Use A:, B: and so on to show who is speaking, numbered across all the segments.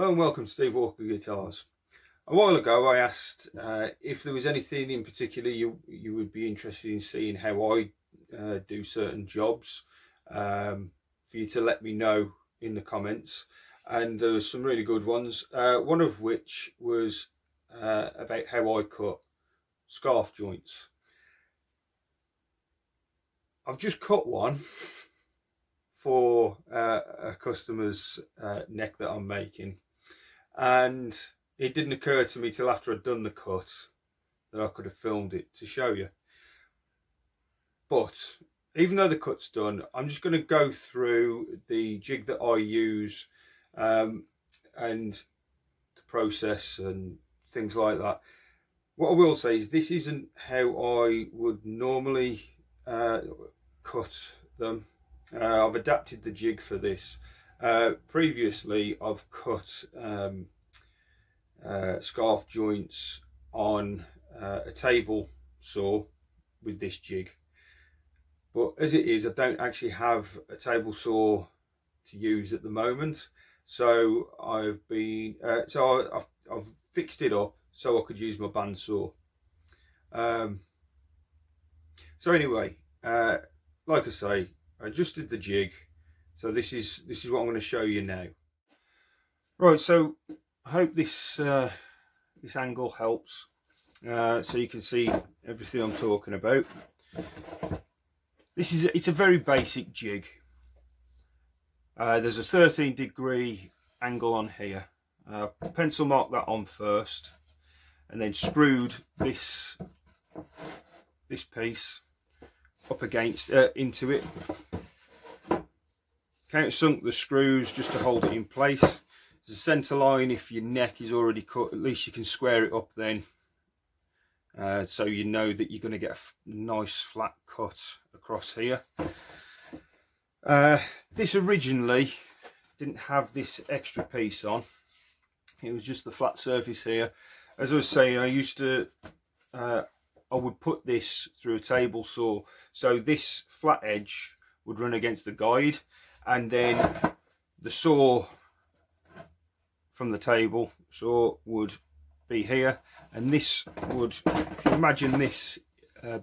A: Hello and welcome to Steve Walker Guitars. A while ago I asked if there was anything in particular you would be interested in seeing how I do certain jobs, for you to let me know in the comments, and there was some really good ones, one of which was about how I cut scarf joints. I've just cut one for a customer's neck that I'm making, and it didn't occur to me till after I'd done the cut that I could have filmed it to show you. But even though the cut's done, I'm just going to go through the jig that I use and the process and things like that. What I will say is this isn't how I would normally cut them. I've adapted the jig for this. Previously I've cut scarf joints on a table saw with this jig, but as it is I don't actually have a table saw to use at the moment, so I've fixed it up so I could use my bandsaw. So anyway, like I say, I adjusted the jig, so this is what I'm going to show you now. Right, so I hope this this angle helps, so you can see everything I'm talking about. It's a very basic jig. There's a 13-degree angle on here. Pencil mark that on first, and then screwed this piece up against into it. Countersunk the screws just to hold it in place. There's a centre line. If your neck is already cut, at least you can square it up then, so you know that you're going to get a nice flat cut across here. This originally didn't have this extra piece on. It was just the flat surface here. As I was saying, I used to I would put this through a table saw, so this flat edge would run against the guide, and then the saw from the table saw would be here, and this would, if you imagine this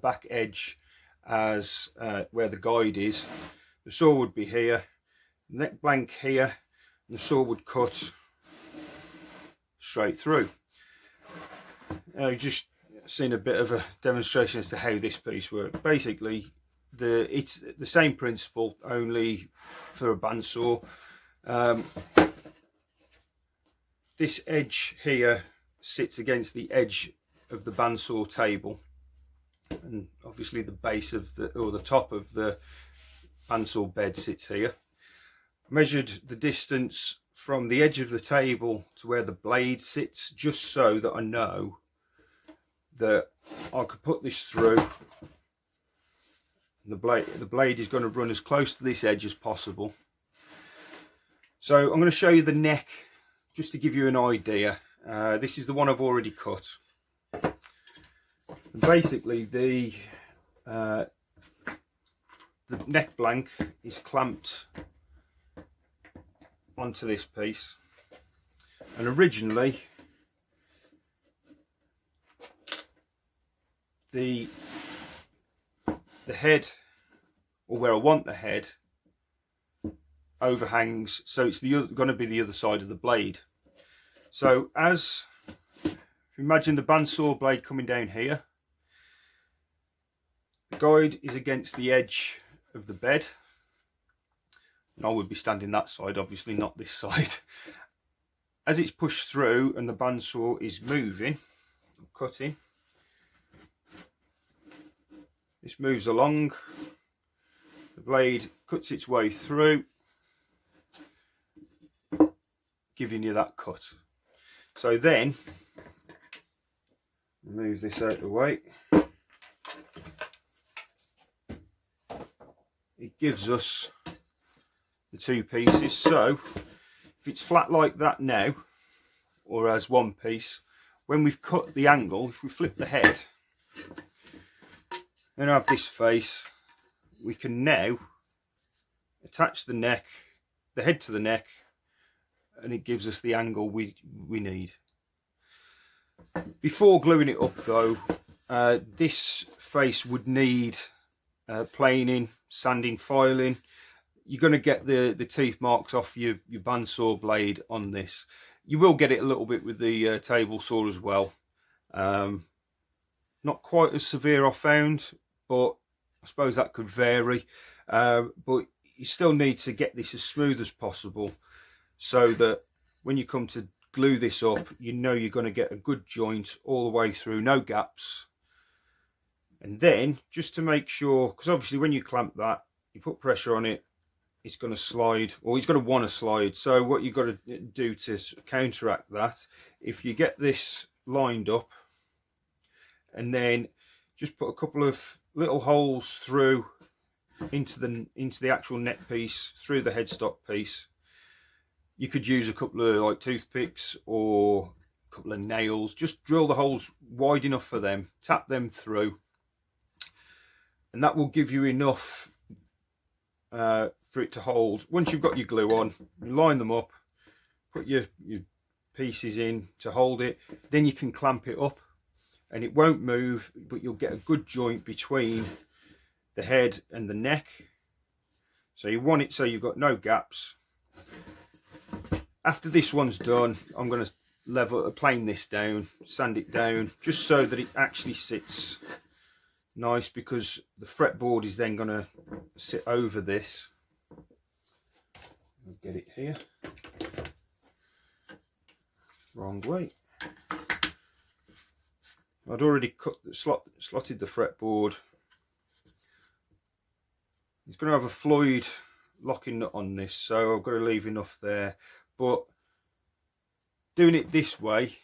A: back edge as where the guide is, the saw would be here, neck blank here, and the saw would cut straight through. Just seen a bit of a demonstration as to how this piece works. Basically, it's the same principle, only for a bandsaw. This edge here sits against the edge of the bandsaw table, and obviously the base of the top of the bandsaw bed sits here. Measured the distance from the edge of the table to where the blade sits, just so that I know that I could put this through. The blade is going to run as close to this edge as possible. So I'm going to show you the neck just to give you an idea. This is the one I've already cut. And basically the neck blank is clamped onto this piece, and originally the head, or where I want the head, overhangs, so it's going to be the other side of the blade. So if you imagine the bandsaw blade coming down here, the guide is against the edge of the bed, and I would be standing that side, obviously not this side. As it's pushed through and the bandsaw is moving, cutting, this moves along, the blade cuts its way through, giving you that cut. So then, move this out of the way. It gives us the two pieces. So if it's flat like that now, or as one piece, when we've cut the angle, if we flip the head, then I have this face, we can now attach the head to the neck, and it gives us the angle we need. Before gluing it up though, this face would need planing, sanding, filing. You're going to get the teeth marks off your bandsaw blade on this. You will get it a little bit with the table saw as well. Not quite as severe I found, but I suppose that could vary. But you still need to get this as smooth as possible, so that when you come to glue this up, you know you're going to get a good joint all the way through, no gaps. And then just to make sure, because obviously when you clamp that, you put pressure on it, it's going to slide, or it's going to want to slide. So what you've got to do to counteract that, if you get this lined up and then just put a couple of little holes through into the actual neck piece, through the headstock piece. You could use a couple of like toothpicks or a couple of nails. Just drill the holes wide enough for them, tap them through, and that will give you enough for it to hold. Once you've got your glue on, you line them up, put your pieces in to hold it, then you can clamp it up and it won't move, but you'll get a good joint between the head and the neck. So you want it so you've got no gaps. After this one's done, I'm going to plane this down, sand it down, just so that it actually sits nice, because the fretboard is then going to sit over this. I'll get it here. Wrong way. I'd already slotted the fretboard. It's going to have a Floyd locking nut on this, so I've got to leave enough there. But doing it this way,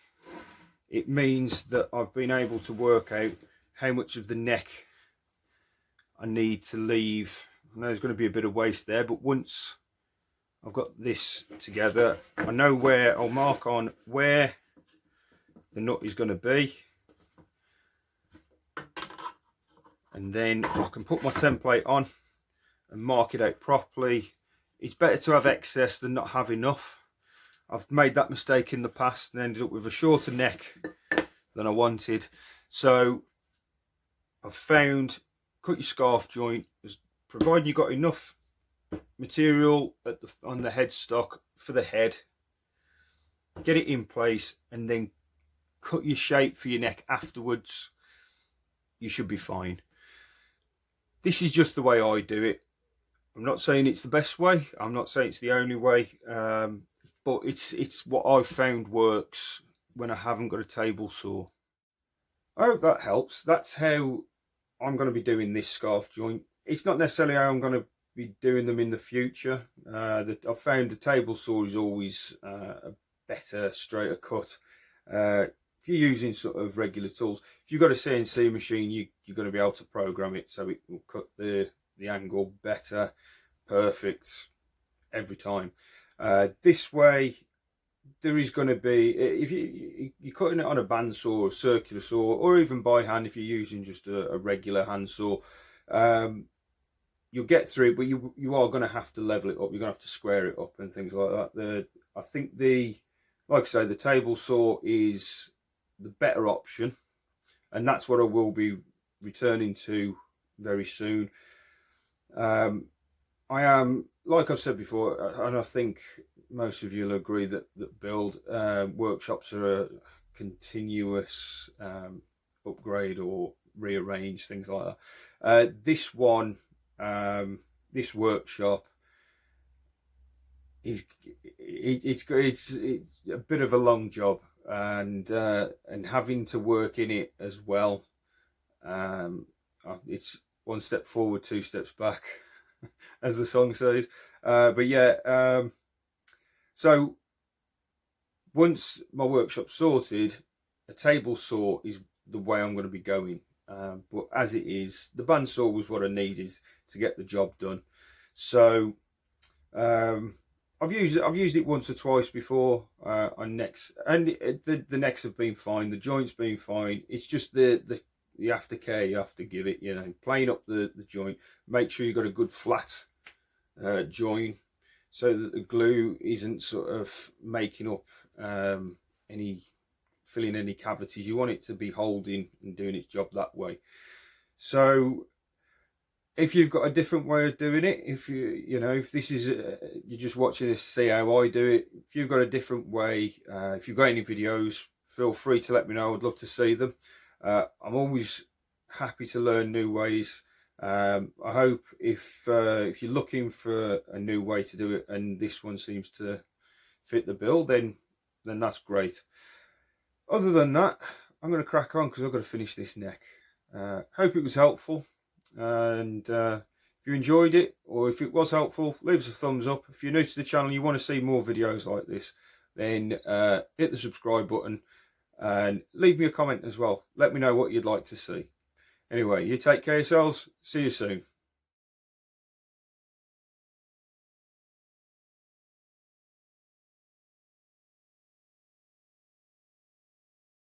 A: it means that I've been able to work out how much of the neck I need to leave. I know there's going to be a bit of waste there, but once I've got this together, I know where I'll mark on where the nut is going to be, and then I can put my template on and mark it out properly. It's better to have excess than not have enough. I've made that mistake in the past and ended up with a shorter neck than I wanted. So I've found, cut your scarf joint, providing you've got enough material on the headstock for the head, get it in place, and then cut your shape for your neck afterwards. You should be fine. This is just the way I do it. I'm not saying it's the best way, I'm not saying it's the only way, but it's what I've found works when I haven't got a table saw. I hope that helps. That's how I'm going to be doing this scarf joint. It's not necessarily how I'm going to be doing them in the future. I've found the table saw is always a better, straighter cut. If you're using sort of regular tools, if you've got a CNC machine, you're going to be able to program it so it will cut the angle better, perfect every time. This way, there is going to be, if you're cutting it on a bandsaw or a circular saw, or even by hand if you're using just a regular hand saw, you'll get through it, but you are going to have to level it up. You're going to have to square it up and things like that. I think like I say, the table saw is the better option, and that's what I will be returning to very soon. I am, like I've said before, and I think most of you will agree that build workshops are a continuous upgrade or rearrange, things like that. This one, this workshop, it's a bit of a long job, and having to work in it as well. It's one step forward, two steps back, as the song says. But yeah, so once my workshop's sorted, a table saw is the way I'm going to be going. But as it is, the bandsaw was what I needed to get the job done. So I've used it once or twice before on necks, and the necks have been fine. The joints been fine. It's just the aftercare you have to give it. You know, plane up the joint. Make sure you've got a good flat join, so that the glue isn't sort of making up filling any cavities. You want it to be holding and doing its job that way. So if you've got a different way of doing it, if if this is you're just watching this to see how I do it, if you've got a different way, if you've got any videos, feel free to let me know. I'd love to see them. I'm always happy to learn new ways. I hope if you're looking for a new way to do it and this one seems to fit the bill, then that's great. Other than that, I'm going to crack on because I've got to finish this neck. Hope it was helpful, and if you enjoyed it, or if it was helpful, leave us a thumbs up. If you're new to the channel and you want to see more videos like this, then hit the subscribe button and leave me a comment as well. Let me know what you'd like to see. Anyway, you take care of yourselves. See you soon.